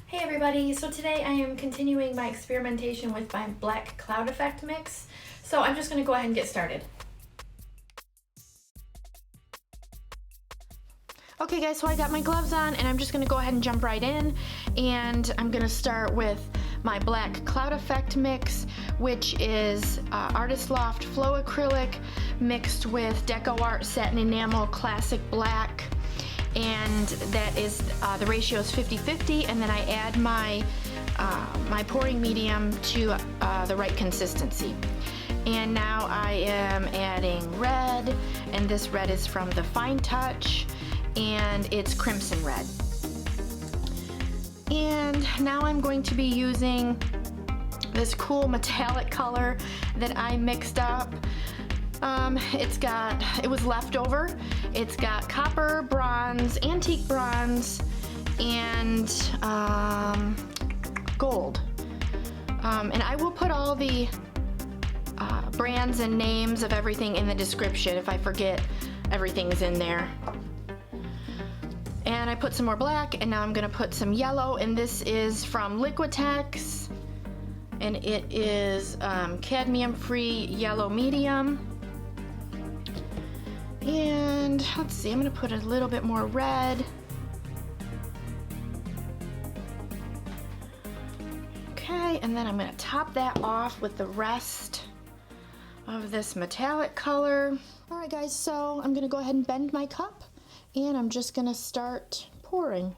Hey everybody, so today I am continuing my experimentation with my black cloud effect mix. So I'm just going to go ahead and get started. Okay guys, so I got my gloves on and I'm just going to go ahead and jump right in, and I'm going to start with my black cloud effect mix, which is Artist Loft Flow Acrylic mixed with DecoArt Satin Enamel Classic Black. And that is, the ratio is 50-50, and then I add my pouring medium to the right consistency. And now I am adding red, and this red is from the Fine Touch, and it's crimson red. And now I'm going to be using this cool metallic color that I mixed up. It was leftover. It's got copper, bronze, antique bronze, and gold. And I will put all the brands and names of everything in the description. If I forget, everything's in there. And I put some more black, and now I'm gonna put some yellow, and this is from Liquitex, and it is cadmium-free yellow medium. And let's see, I'm gonna put a little bit more red. Okay, and then I'm gonna top that off with the rest of this metallic color. All right guys, so I'm gonna go ahead and bend my cup, and I'm just gonna start pouring.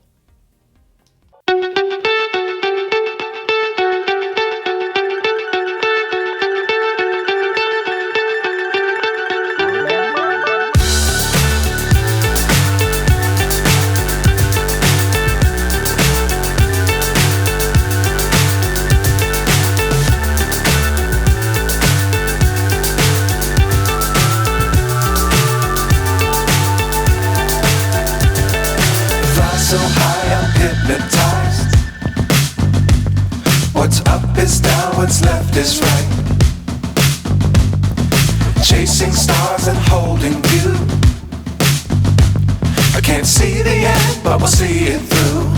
So high I'm hypnotized. What's up is down, what's left is right. Chasing stars and holding you. I can't see the end, but we'll see it through.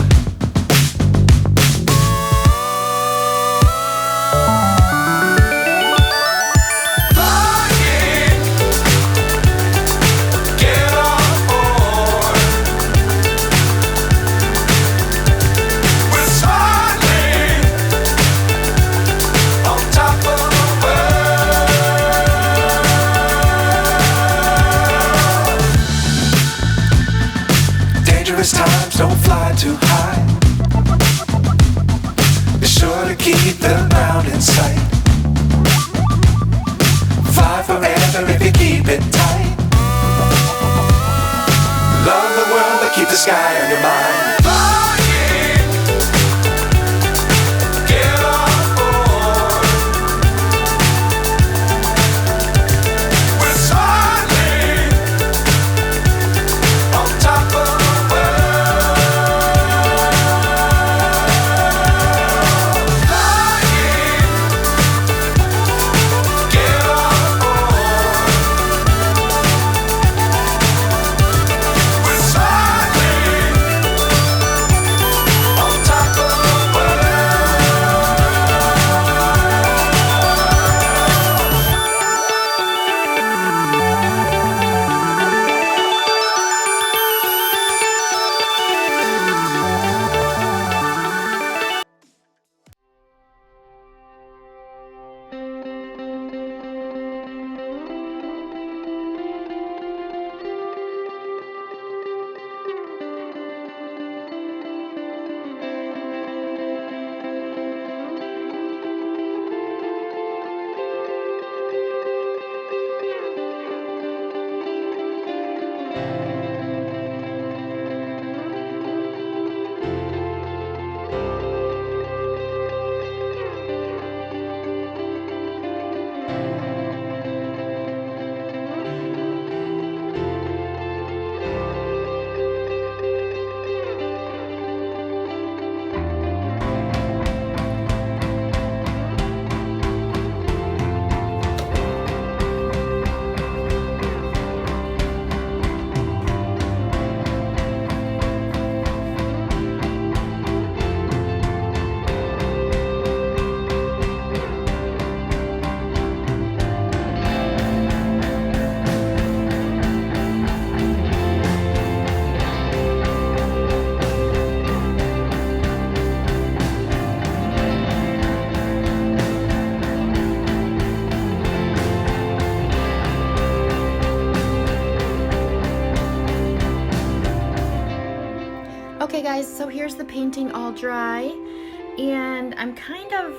Times don't fly too high. Be sure to keep the ground in sight. Fly forever if you keep it tight. Love the world but keep the sky on your mind. guys, so here's the painting all dry, and I'm kind of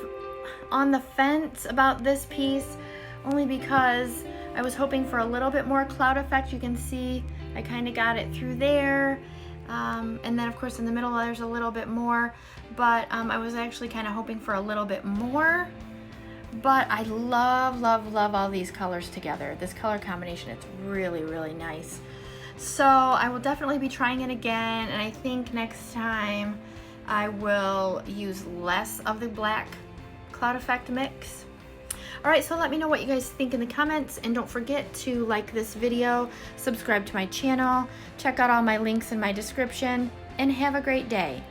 on the fence about this piece only because I was hoping for a little bit more cloud effect. You can see I kind of got it through there, and then of course in the middle there's a little bit more, but I was actually kind of hoping for a little bit more. But I love, love, love all these colors together. This color combination, it's really, really nice. So I will definitely be trying it again, and I think next time I will use less of the black cloud effect mix. Alright, so let me know what you guys think in the comments, and don't forget to like this video, subscribe to my channel, check out all my links in my description, and have a great day.